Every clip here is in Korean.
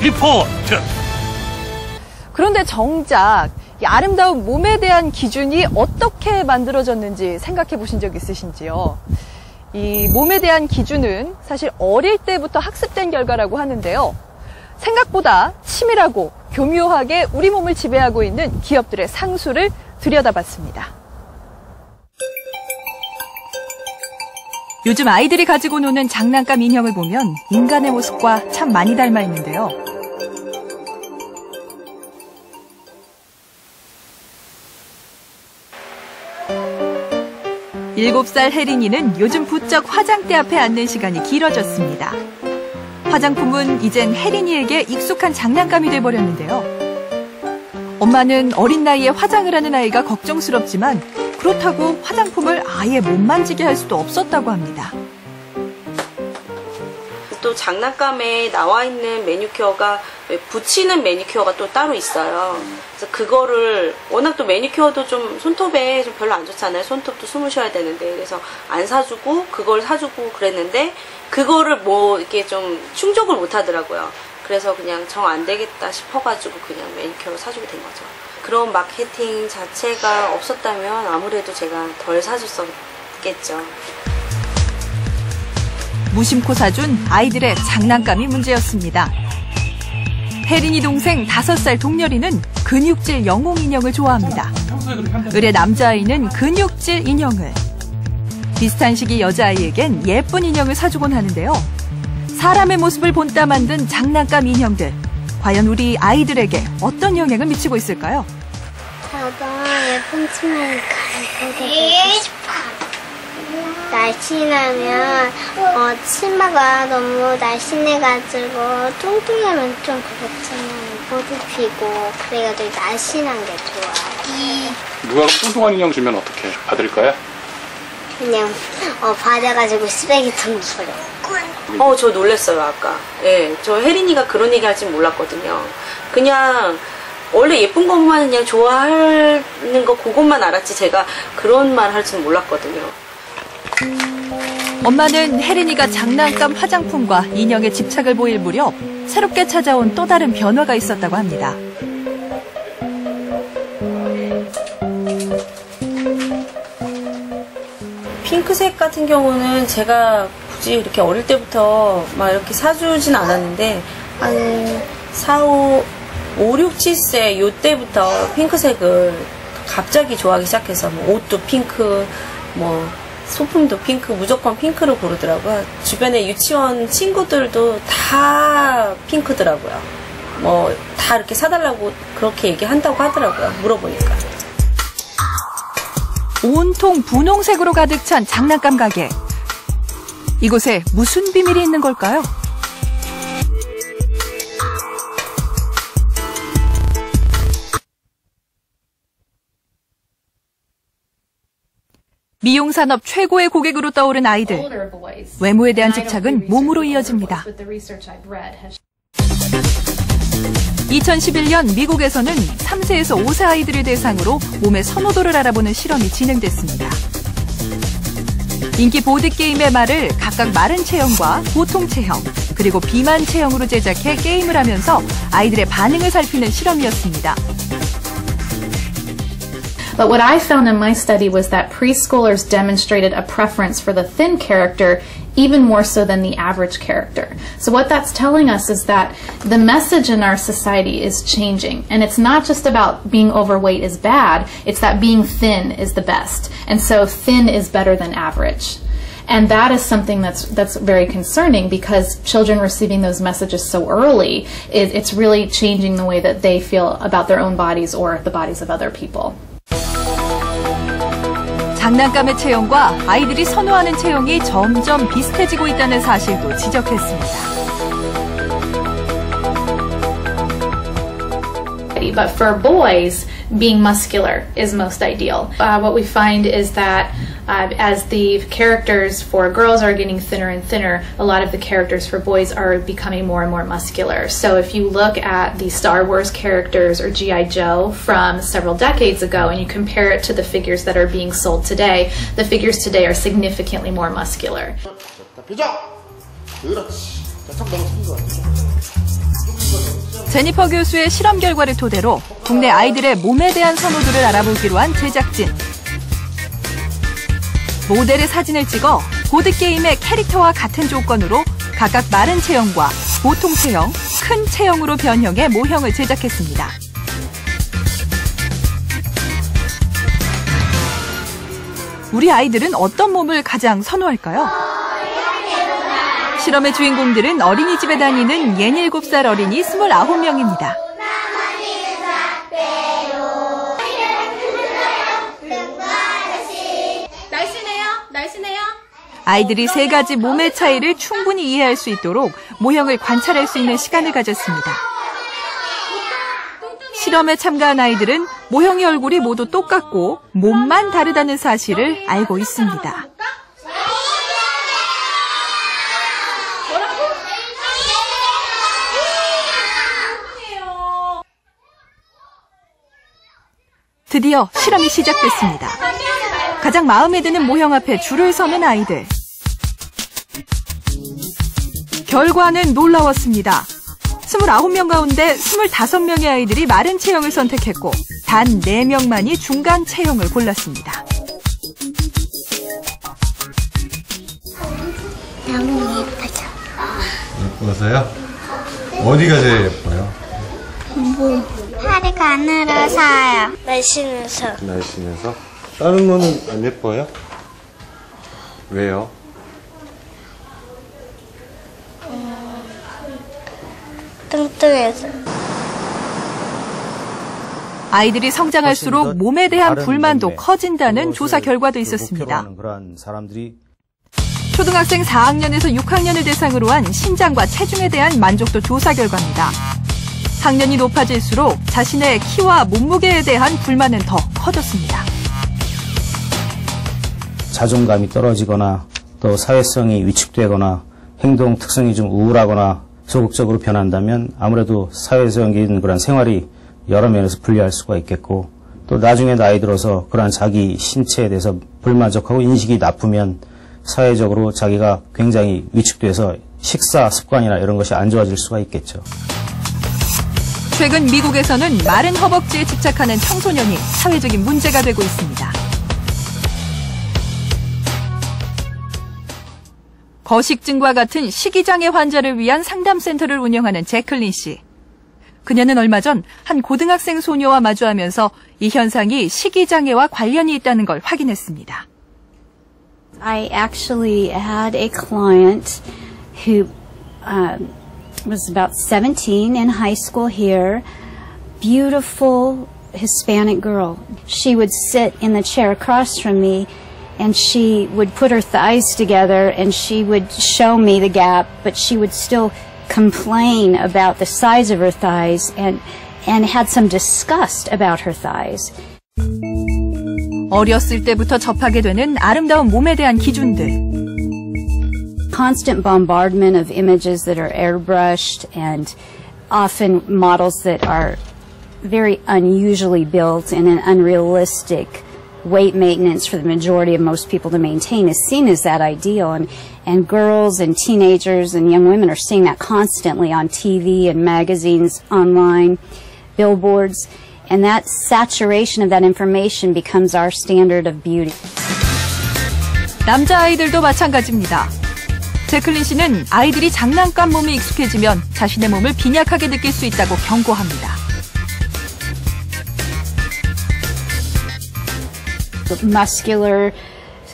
리포트. 그런데 정작 이 아름다운 몸에 대한 기준이 어떻게 만들어졌는지 생각해 보신 적 있으신지요? 이 몸에 대한 기준은 사실 어릴 때부터 학습된 결과라고 하는데요. 생각보다 치밀하고 교묘하게 우리 몸을 지배하고 있는 기업들의 상수를 들여다봤습니다. 요즘 아이들이 가지고 노는 장난감 인형을 보면 인간의 모습과 참 많이 닮아 있는데요. 7살 혜린이는 요즘 부쩍 화장대 앞에 앉는 시간이 길어졌습니다. 화장품은 이젠 혜린이에게 익숙한 장난감이 돼버렸는데요. 엄마는 어린 나이에 화장을 하는 아이가 걱정스럽지만 그렇다고 화장품을 아예 못 만지게 할 수도 없었다고 합니다. 또 장난감에 나와 있는 매니큐어가 붙이는 매니큐어가 또 따로 있어요. 그래서 그거를 워낙 또 매니큐어도 좀 손톱에 좀 별로 안 좋잖아요. 손톱도 숨을 쉬어야 되는데 그래서 안 사주고 그걸 사주고 그랬는데 그거를 뭐 이렇게 좀 충족을 못 하더라고요. 그래서 그냥 정 안 되겠다 싶어가지고 그냥 매니큐어를 사주게 된 거죠. 그런 마케팅 자체가 없었다면 아무래도 제가 덜 사줬었겠죠. 무심코 사준 아이들의 장난감이 문제였습니다. 혜린이 동생 5살 동열이는 근육질 영웅 인형을 좋아합니다. 을의 남자아이는 근육질 인형을. 비슷한 시기 여자아이에겐 예쁜 인형을 사주곤 하는데요. 사람의 모습을 본따 만든 장난감 인형들. 과연 우리 아이들에게 어떤 영향을 미치고 있을까요? 저도 예쁜 치마를 가지고 싶어. 날씬하면 치마가 너무 날씬해가지고 뚱뚱하면 좀 그렇잖아요. 보드피고 그래가지고 날씬한 게 좋아요. 누가 뚱뚱한 인형 주면 어떻게 받을까요? 그냥 받아가지고 쓰레기통 버려. 저 놀랐어요 아까. 예, 저 혜린이가 그런 얘기 할지 몰랐거든요. 그냥 원래 예쁜 것만 그냥 좋아하는 거 그것만 알았지 제가 그런 말 할 줄 몰랐거든요. 엄마는 혜린이가 장난감 화장품과 인형에 집착을 보일 무렵 새롭게 찾아온 또 다른 변화가 있었다고 합니다. 핑크색 같은 경우는 제가 굳이 이렇게 어릴 때부터 막 이렇게 사주진 않았는데 한 5, 6, 7세 요때부터 핑크색을 갑자기 좋아하기 시작해서 뭐 옷도 핑크, 뭐 소품도 핑크, 무조건 핑크를 고르더라고요. 주변에 유치원 친구들도 다 핑크더라고요. 뭐 다 이렇게 사달라고 그렇게 얘기한다고 하더라고요. 물어보니까. 온통 분홍색으로 가득 찬 장난감 가게. 이곳에 무슨 비밀이 있는 걸까요? 미용산업 최고의 고객으로 떠오른 아이들. 외모에 대한 집착은 몸으로 이어집니다. 2011년 미국에서는 3세에서 5세 아이들을 대상으로 몸의 선호도를 알아보는 실험이 진행됐습니다. 인기 보드게임의 말을 각각 마른 체형과 보통 체형, 그리고 비만 체형으로 제작해 게임을 하면서 아이들의 반응을 살피는 실험이었습니다. But what I found in my study was that preschoolers demonstrated a preference for the thin character even more so than the average character. So what that's telling us is that the message in our society is changing. And it's not just about being overweight is bad, it's that being thin is the best. And so thin is better than average. And that is something that's very concerning because children receiving those messages so early, it's really changing the way that they feel about their own bodies or the bodies of other people. 장난감의 체형과 아이들이 선호하는 체형이 점점 비슷해지고 있다는 사실도 지적했습니다. But for boys, being muscular is most ideal. What we find is that as the characters for girls are getting thinner and thinner, a lot of the characters for boys are becoming more and more muscular. So if you look at the Star Wars characters or G.I. Joe from several decades ago and you compare it to the figures that are being sold today, the figures today are significantly more muscular. 표정! 그렇지. 자, 턱 너무 큰 거 같아. 제니퍼 교수의 실험 결과를 토대로 국내 아이들의 몸에 대한 선호도를 알아보기로 한 제작진. 모델의 사진을 찍어 보드게임의 캐릭터와 같은 조건으로 각각 마른 체형과 보통 체형, 큰 체형으로 변형해 모형을 제작했습니다. 우리 아이들은 어떤 몸을 가장 선호할까요? 실험의 주인공들은 어린이집에 다니는 67살 어린이 29명입니다. 날씬해요? 아이들이 3가지 몸의 차이를 충분히 이해할 수 있도록 모형을 관찰할 수 있는 시간을 가졌습니다. 실험에 참가한 아이들은 모형의 얼굴이 모두 똑같고 몸만 다르다는 사실을 알고 있습니다. 드디어 실험이 시작됐습니다. 가장 마음에 드는 모형 앞에 줄을 서는 아이들. 결과는 놀라웠습니다. 29명 가운데 25명의 아이들이 마른 체형을 선택했고 단 4명만이 중간 체형을 골랐습니다. 너무 예쁘죠? 예뻐서요? 어디가 제일 예뻐요? 팔이 가늘어서요. 날씬해서. 날씬해서? 다른 거는 안 예뻐요? 왜요? 뚱뚱해서. 아이들이 성장할수록 몸에 대한 불만도 커진다는 조사 결과도 있었습니다. 초등학생 4학년에서 6학년을 대상으로 한 신장과 체중에 대한 만족도 조사 결과입니다. 학년이 높아질수록 자신의 키와 몸무게에 대한 불만은 더 커졌습니다. 자존감이 떨어지거나 또 사회성이 위축되거나 행동 특성이 좀 우울하거나 소극적으로 변한다면 아무래도 사회적인 그런 생활이 여러 면에서 불리할 수가 있겠고 또 나중에 나이 들어서 그러한 자기 신체에 대해서 불만족하고 인식이 나쁘면 사회적으로 자기가 굉장히 위축돼서 식사 습관이나 이런 것이 안 좋아질 수가 있겠죠. 최근 미국에서는 마른 허벅지에 집착하는 청소년이 사회적인 문제가 되고 있습니다. 거식증과 같은 식이장애 환자를 위한 상담센터를 운영하는 제클린 씨. 그녀는 얼마 전 한 고등학생 소녀와 마주하면서 이 현상이 식이장애와 관련이 있다는 걸 확인했습니다. I actually had a client who was about 17 in high school here. Beautiful Hispanic girl. She would sit in the chair across from me and she would put her thighs together and she would show me the gap, but she would still complain about the size of her thighs and had some disgust about her thighs. 어렸을 때부터 접하게 되는 아름다운 몸에 대한 기준들. Constant bombardment of images that are airbrushed and often models that are very unusually built and an unrealistic weight maintenance for the majority of most people to maintain is seen as that ideal. And girls and teenagers and young women are seeing that constantly on TV and magazines, online, billboards. And that saturation of that information becomes our standard of beauty. 남자아이들도 마찬가지입니다. 제클린 씨는 아이들이 장난감 몸에 익숙해지면 자신의 몸을 빈약하게 느낄 수 있다고 경고합니다. Muscular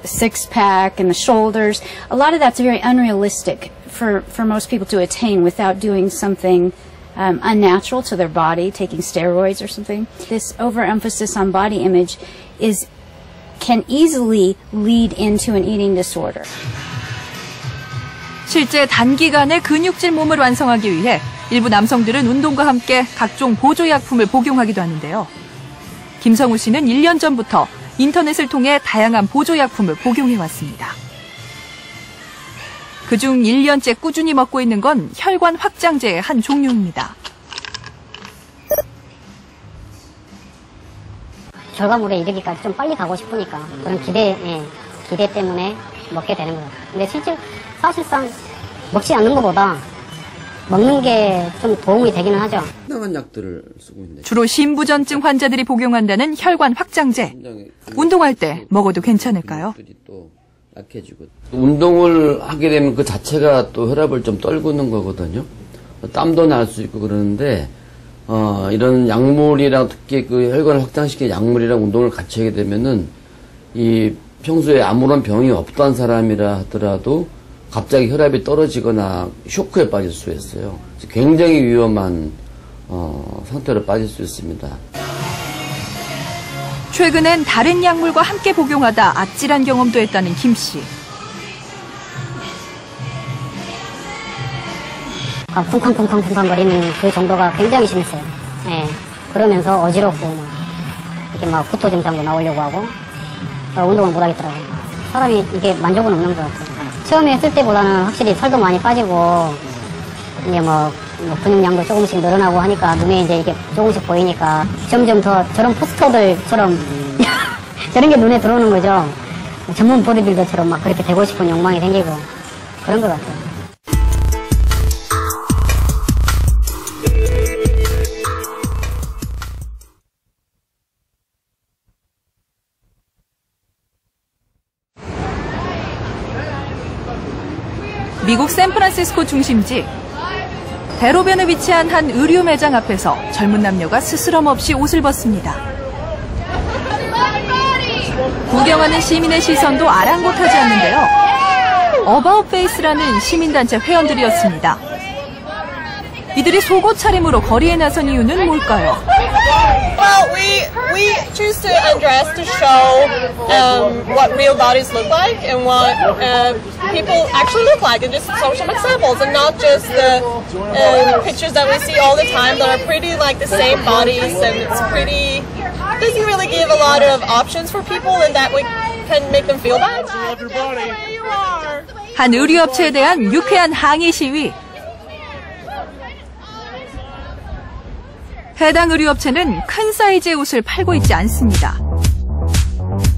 six-pack and the shoulders, a lot of that's very unrealistic for most people to attain without doing something unnatural to their body, taking steroids or something. This overemphasis on body image can easily lead into an eating disorder. 실제 단기간에 근육질 몸을 완성하기 위해 일부 남성들은 운동과 함께 각종 보조약품을 복용하기도 하는데요. 김성우 씨는 1년 전부터 인터넷을 통해 다양한 보조약품을 복용해왔습니다. 그중 1년째 꾸준히 먹고 있는 건 혈관 확장제의 한 종류입니다. 결과물에 이르기까지 좀 빨리 가고 싶으니까 그런 기대 때문에 먹게 되는 거예요. 근데 실제 사실상 먹지 않는 것보다 먹는 게 좀 도움이 되기는 하죠. 상당한 약들을 쓰고 있는데 주로 심부전증 환자들이 복용한다는 혈관 확장제. 운동할 때 먹어도 괜찮을까요? 또 약해지고 운동을 하게 되면 그 자체가 또 혈압을 좀 떨구는 거거든요. 땀도 날 수 있고 그러는데 이런 약물이랑 특히 그 혈관을 확장시키는 약물이랑 운동을 같이 하게 되면은 이 평소에 아무런 병이 없던 사람이라 하더라도 갑자기 혈압이 떨어지거나 쇼크에 빠질 수 있어요. 굉장히 위험한 상태로 빠질 수 있습니다. 최근엔 다른 약물과 함께 복용하다 아찔한 경험도 했다는 김 씨. 쿵쾅쿵쾅쿵쾅거리는 그 정도가 굉장히 심했어요. 예. 그러면서 어지럽고 이렇게 막 구토 증상도 나오려고 하고 운동을 못 하겠더라고요. 사람이 이게 만족은 없는 것 같아요. 처음에 했을 때보다는 확실히 살도 많이 빠지고 이제 뭐 근육량도 조금씩 늘어나고 하니까 눈에 이제 이게 조금씩 보이니까 점점 더 저런 포스터들처럼 저런 게 눈에 들어오는 거죠. 전문 보디빌더처럼 막 그렇게 되고 싶은 욕망이 생기고 그런 것 같아요. 미국 샌프란시스코 중심지 대로변에 위치한 한 의류 매장 앞에서 젊은 남녀가 스스럼 없이 옷을 벗습니다. 구경하는 시민의 시선도 아랑곳하지 않는데요. 어바웃 페이스라는 시민단체 회원들이었습니다. 이들이 속옷 차림으로 거리에 나선 이유는 뭘까요? Well, we choose to undress to show what real bodies look like and what people actually look like, and just social examples, and not just the pictures that we see all the time that are pretty like the same bodies, and it's pretty doesn't really give a lot of options for people, and that we can make them feel bad. 한 의류업체에 대한 유쾌한 항의 시위. 해당 의류업체는 큰 사이즈의 옷을 팔고 있지 않습니다.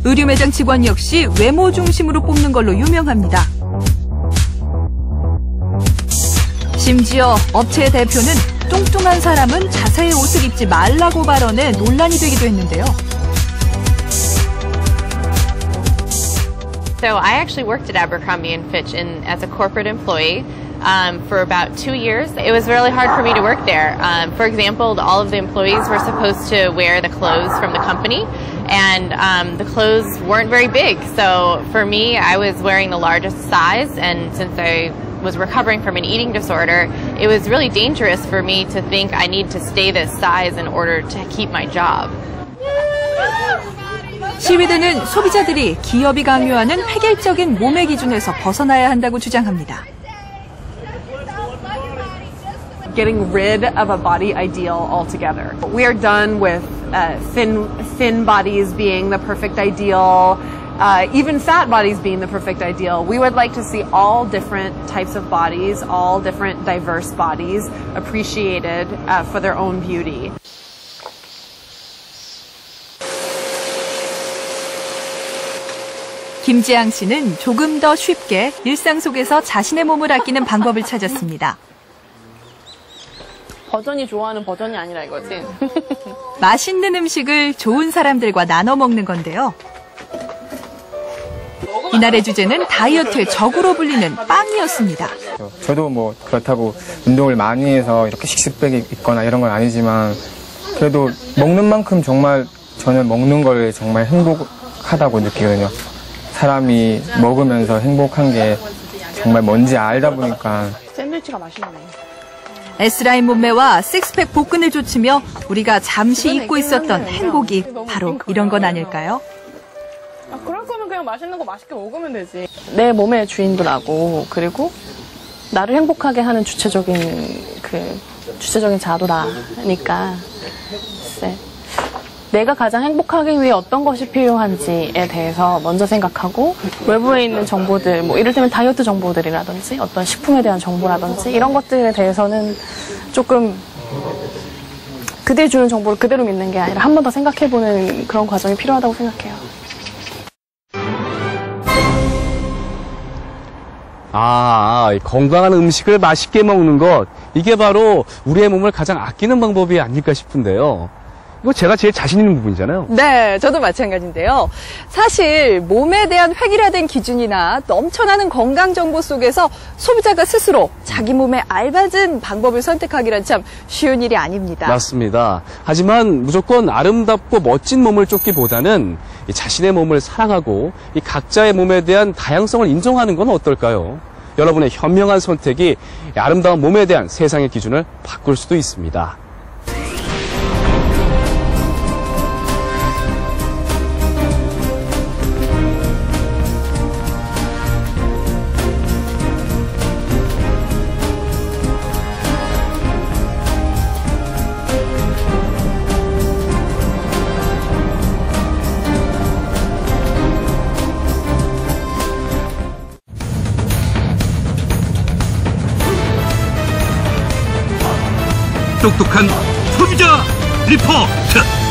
의류 매장 직원 역시 외모 중심으로 뽑는 걸로 유명합니다. 심지어 업체의 대표는 뚱뚱한 사람은 자세의 옷을 입지 말라고 발언해 논란이 되기도 했는데요. So I actually worked at Abercrombie & Fitch as a corporate employee. For about 2 years. It was really hard for me to work there. For example, all of the employees were supposed to wear the clothes from the company, and the clothes weren't very big. So for me, I was wearing the largest size, and since I was recovering from an eating disorder, it was really dangerous for me to think I need to stay this size in order to keep my job. 시위대는 소비자들이 기업이 강요하는 획일적인 몸의 기준에서 벗어나야 한다고 주장합니다. Getting rid of a body ideal altogether. We are done with thin bodies being the perfect ideal, even fat bodies being the perfect ideal. We would like to see all different types of bodies, all different diverse bodies appreciated for their own beauty. 김지양 씨는 조금 더 쉽게 일상 속에서 자신의 몸을 아끼는 방법을 찾았습니다. 버전이 좋아하는 버전이 아니라 이거지. 맛있는 음식을 좋은 사람들과 나눠 먹는 건데요. 이날의 주제는 다이어트의 적으로 불리는 빵이었습니다. 저도 뭐 그렇다고 운동을 많이 해서 이렇게 식스팩이 있거나 이런 건 아니지만 그래도 먹는 만큼 정말 저는 먹는 걸 정말 행복하다고 느끼거든요. 사람이 먹으면서 행복한 게 정말 뭔지 알다 보니까. 샌드위치가 맛있네. S라인 몸매와 식스팩 복근을 좇으며 우리가 잠시 잊고 있었던 행복이 바로 이런 건 아닐까요? 그럴 거면 그냥 맛있는 거 맛있게 먹으면 되지. 내 몸의 주인도 나고, 그리고 나를 행복하게 하는 주체적인 자도라니까. 글쎄, 내가 가장 행복하기 위해 어떤 것이 필요한지에 대해서 먼저 생각하고, 외부에 있는 정보들, 뭐 이를테면 다이어트 정보들이라든지 어떤 식품에 대한 정보라든지 이런 것들에 대해서는 조금 그들이 주는 정보를 그대로 믿는 게 아니라 한 번 더 생각해보는 그런 과정이 필요하다고 생각해요. 건강한 음식을 맛있게 먹는 것, 이게 바로 우리의 몸을 가장 아끼는 방법이 아닐까 싶은데요. 이거 제가 제일 자신 있는 부분이잖아요. 네, 저도 마찬가지인데요. 사실 몸에 대한 획일화된 기준이나 넘쳐나는 건강 정보 속에서 소비자가 스스로 자기 몸에 알맞은 방법을 선택하기란 참 쉬운 일이 아닙니다. 맞습니다. 하지만 무조건 아름답고 멋진 몸을 쫓기보다는 자신의 몸을 사랑하고 이 각자의 몸에 대한 다양성을 인정하는 건 어떨까요? 여러분의 현명한 선택이 아름다운 몸에 대한 세상의 기준을 바꿀 수도 있습니다. 똑똑한 소비자 리포트.